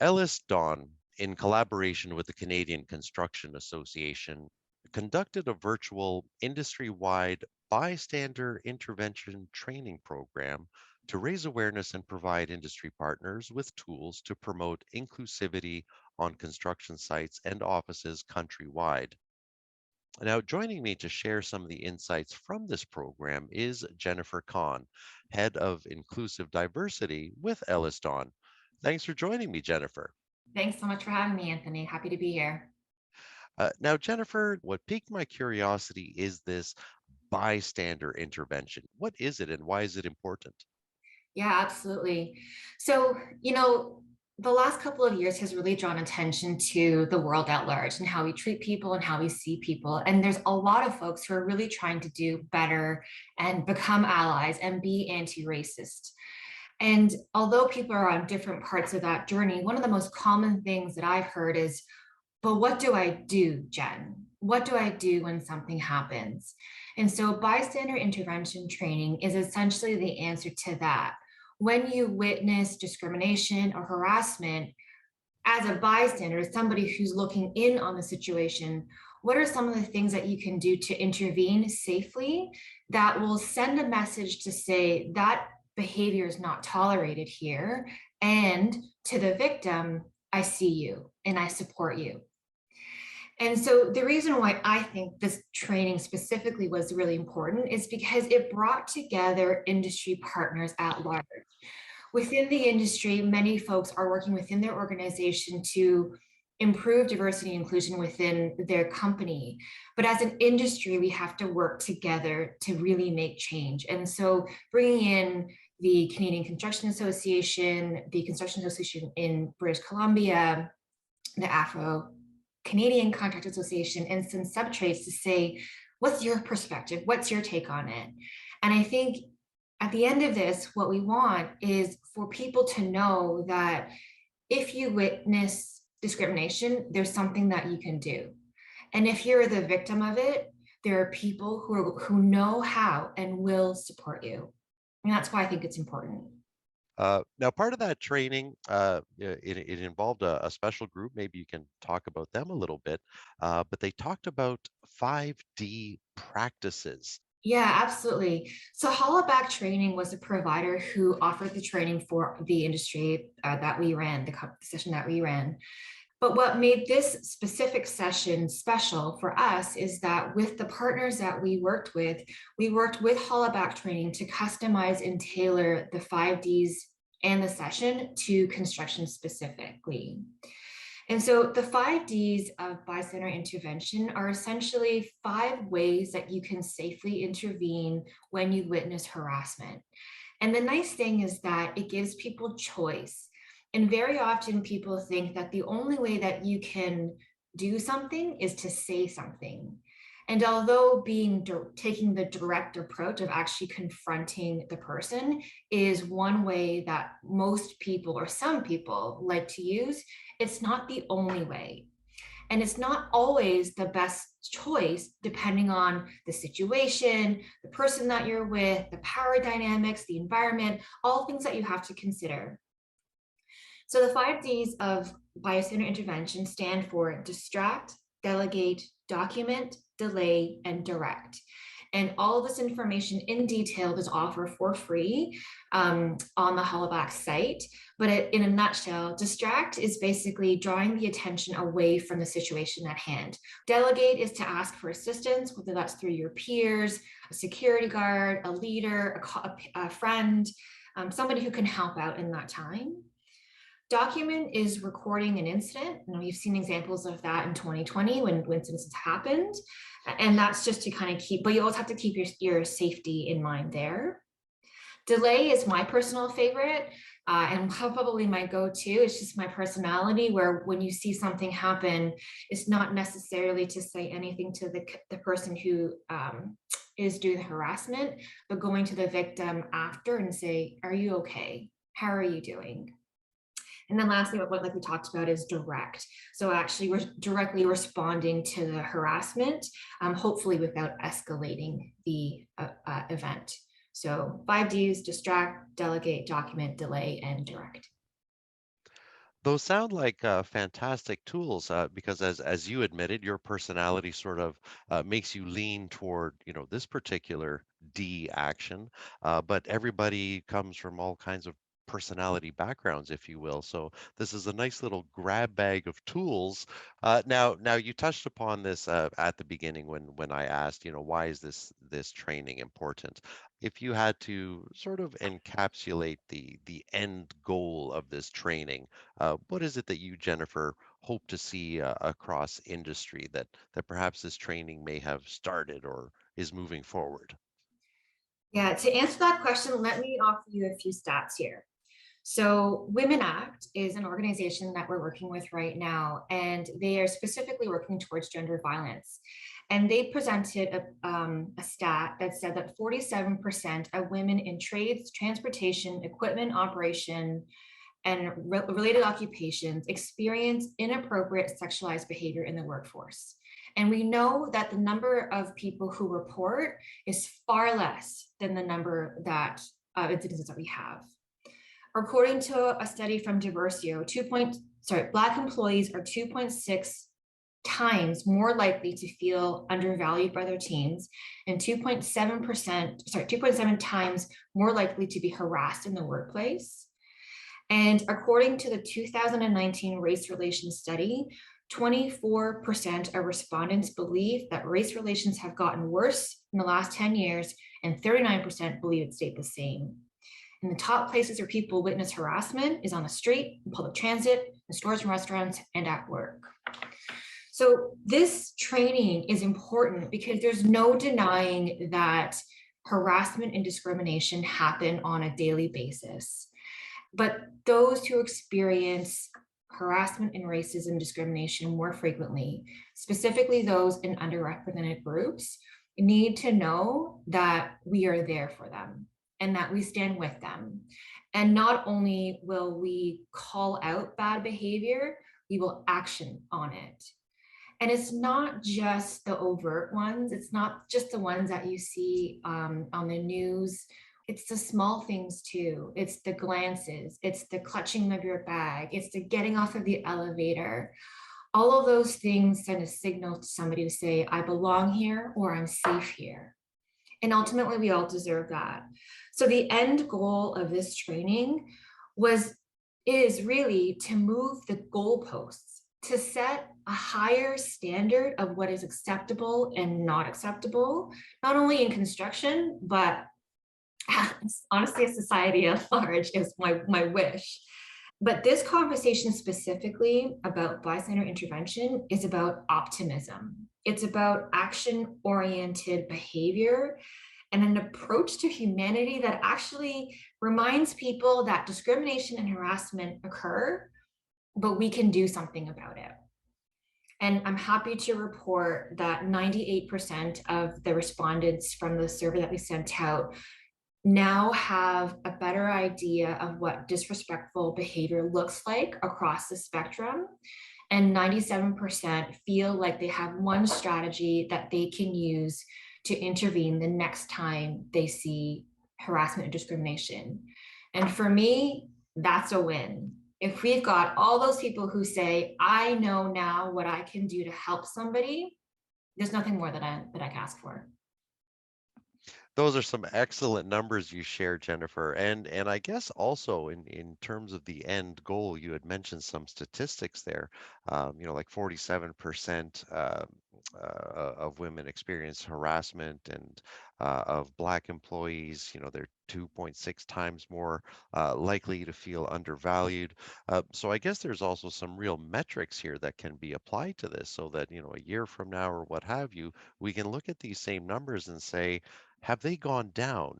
EllisDon, in collaboration with the Canadian Construction Association, conducted a virtual industry-wide bystander intervention training program to raise awareness and provide industry partners with tools to promote inclusivity on construction sites and offices countrywide. Now, joining me to share some of the insights from this program is Jennifer Kahn, Head of Inclusive Diversity with EllisDon. Thanks for joining me, Jennifer. Thanks so much for having me, Anthony. Happy to be here. Now, Jennifer, what piqued my curiosity is this bystander intervention. What is it and why is it important? Yeah, absolutely. So, the last couple of years has really drawn attention to the world at large and how we treat people and how we see people. And there's a lot of folks who are really trying to do better and become allies and be anti-racist. And although people are on different parts of that journey, one of the most common things that I've heard is, but what do I do, Jen? What do I do when something happens? And so bystander intervention training is essentially the answer to that. When you witness discrimination or harassment, as a bystander, somebody who's looking in on the situation, what are some of the things that you can do to intervene safely that will send a message to say that behavior is not tolerated here? And to the victim, I see you and I support you. And so the reason why I think this training specifically was really important is because it brought together industry partners at large. Within the industry, many folks are working within their organization to improve diversity and inclusion within their company. But as an industry, we have to work together to really make change. And so bringing in the Canadian Construction Association, the Construction Association in British Columbia, the Afro Canadian Contractors Association, and some subtrades to say, what's your perspective? What's your take on it? And I think at the end of this, what we want is for people to know that if you witness discrimination, there's something that you can do. And if you're the victim of it, there are people who know how and will support you. And that's why I think it's important. Now, part of that training, it involved a special group. Maybe you can talk about them a little bit, but they talked about 5D practices. Yeah, absolutely. So Hollaback Training was a provider who offered the training for the industry that we ran, the session that we ran. But what made this specific session special for us is that with the partners that we worked with Hollaback Training to customize and tailor the 5Ds and the session to construction specifically. And so the 5Ds of bystander intervention are essentially 5 ways that you can safely intervene when you witness harassment. And the nice thing is that it gives people choice. And very often people think that the only way that you can do something is to say something. And although taking the direct approach of actually confronting the person is one way that most people or some people like to use, it's not the only way. And it's not always the best choice depending on the situation, the person that you're with, the power dynamics, the environment, all things that you have to consider. So the 5Ds of bystander intervention stand for distract, delegate, document, delay, and direct. And all of this information in detail is offered for free on the Hollaback site. But in a nutshell, distract is basically drawing the attention away from the situation at hand. Delegate is to ask for assistance, whether that's through your peers, a security guard, a leader, a friend, somebody who can help out in that time. Document is recording an incident, and we've seen examples of that in 2020 when incidents happened. And that's just to kind of keep, but you always have to keep your safety in mind there. Delay is my personal favorite and probably my go-to. It's just my personality where when you see something happen, it's not necessarily to say anything to the person who is doing the harassment, but going to the victim after and say, are you okay? How are you doing? And then lastly, what like we talked about is direct. So actually we're directly responding to the harassment, hopefully without escalating the event. So 5Ds: distract, delegate, document, delay, and direct. Those sound like fantastic tools because, as you admitted, your personality sort of makes you lean toward this particular D action, but everybody comes from all kinds of personality backgrounds, if you will. So this is a nice little grab bag of tools. Now you touched upon this at the beginning when I asked, why is this training important? If you had to sort of encapsulate the end goal of this training, what is it that you, Jennifer, hope to see across industry that perhaps this training may have started or is moving forward? Yeah, to answer that question, let me offer you a few stats here. So, Women Act is an organization that we're working with right now, and they are specifically working towards gender violence. And they presented a stat that said that 47% of women in trades, transportation, equipment operation, and related occupations experience inappropriate sexualized behavior in the workforce. And we know that the number of people who report is far less than the number that incidences that we have. According to a study from Diversio, Black employees are 2.6 times more likely to feel undervalued by their teams and 2.7 times more likely to be harassed in the workplace. And according to the 2019 race relations study, 24% of respondents believe that race relations have gotten worse in the last 10 years, and 39% believe it stayed the same. And the top places where people witness harassment is on the street, in public transit, in stores and restaurants, and at work. So this training is important because there's no denying that harassment and discrimination happen on a daily basis. But those who experience harassment and racism discrimination more frequently, specifically those in underrepresented groups, need to know that we are there for them and that we stand with them. And not only will we call out bad behavior, we will action on it. And it's not just the overt ones, it's not just the ones that you see on the news. It's the small things too. It's the glances, it's the clutching of your bag, it's the getting off of the elevator. All of those things send a signal to somebody to say, I belong here or I'm safe here. And ultimately, we all deserve that. So the end goal of this training is really to move the goalposts, to set a higher standard of what is acceptable and not acceptable, not only in construction, but honestly, a society at large is my wish. But this conversation specifically about bystander intervention is about optimism. It's about action-oriented behavior and an approach to humanity that actually reminds people that discrimination and harassment occur, but we can do something about it. And I'm happy to report that 98% of the respondents from the survey that we sent out now have a better idea of what disrespectful behavior looks like across the spectrum. And 97% feel like they have one strategy that they can use to intervene the next time they see harassment and discrimination. And for me, that's a win. If we've got all those people who say, I know now what I can do to help somebody, there's nothing more that I can ask for. Those are some excellent numbers you shared, Jennifer. And I guess also in terms of the end goal, you had mentioned some statistics there. Like 47% of women experience harassment, and of Black employees, they're 2.6 times more likely to feel undervalued. So I guess there's also some real metrics here that can be applied to this, so that a year from now or what have you, we can look at these same numbers and say, have they gone down?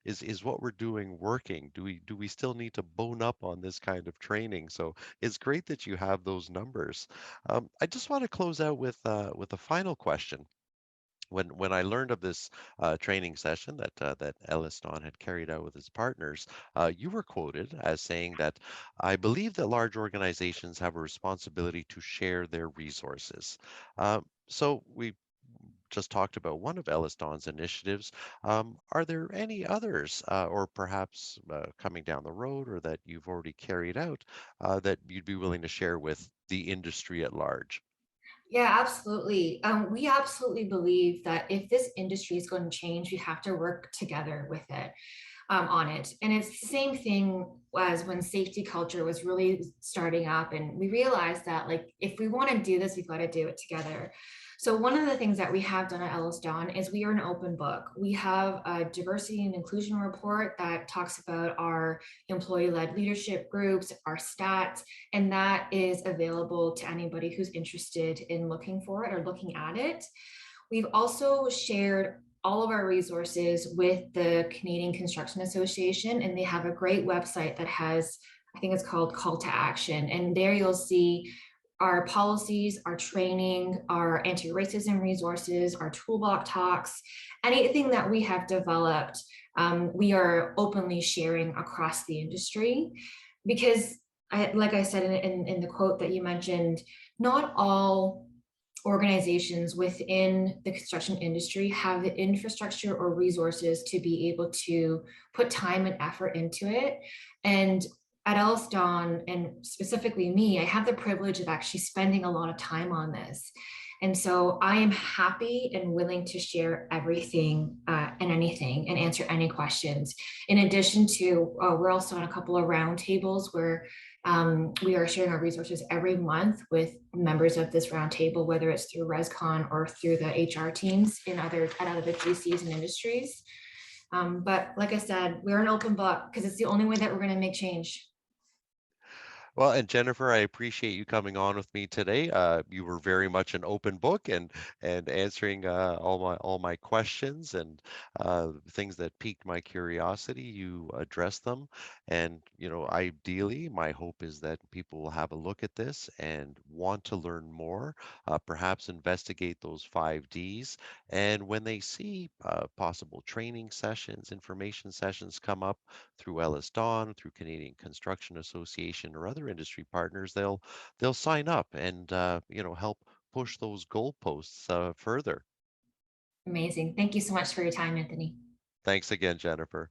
Is what we're doing working? Do we still need to bone up on this kind of training? So it's great that you have those numbers. I just want to close out with a final question. When I learned of this training session that EllisDon had carried out with his partners, you were quoted as saying that, I believe that large organizations have a responsibility to share their resources. So we just talked about one of EllisDon's initiatives. Are there any others, or perhaps coming down the road, or that you've already carried out, that you'd be willing to share with the industry at large? Yeah, absolutely. We absolutely believe that if this industry is going to change, we have to work together with it, on it. And it's the same thing as when safety culture was really starting up. And we realized that, like, if we want to do this, we've got to do it together. So one of the things that we have done at EllisDon is we are an open book. We have a diversity and inclusion report that talks about our employee-led leadership groups, our stats, and that is available to anybody who's interested in looking for it or looking at it. We've also shared all of our resources with the Canadian Construction Association, and they have a great website that has, I think it's called Call to Action. And there you'll see our policies, our training, our anti-racism resources, our toolbox talks, anything that we have developed, we are openly sharing across the industry. Because like I said in the quote that you mentioned, not all organizations within the construction industry have the infrastructure or resources to be able to put time and effort into it. And at EllisDon, and specifically me, I have the privilege of actually spending a lot of time on this. And so I am happy and willing to share everything and anything and answer any questions. In addition to, we're also on a couple of roundtables where we are sharing our resources every month with members of this roundtable, whether it's through ResCon or through the HR teams at other GCs and industries. But like I said, we're an open book because it's the only way that we're going to make change. Well, and Jennifer, I appreciate you coming on with me today. You were very much an open book and answering all my questions and things that piqued my curiosity. You addressed them, and ideally, my hope is that people will have a look at this and want to learn more. Perhaps investigate those 5 Ds, and when they see possible training sessions, information sessions come up through EllisDon, through Canadian Construction Association, or other industry partners, they'll sign up and help push those goalposts further. Amazing. Thank you so much for your time, Anthony. Thanks again, Jennifer.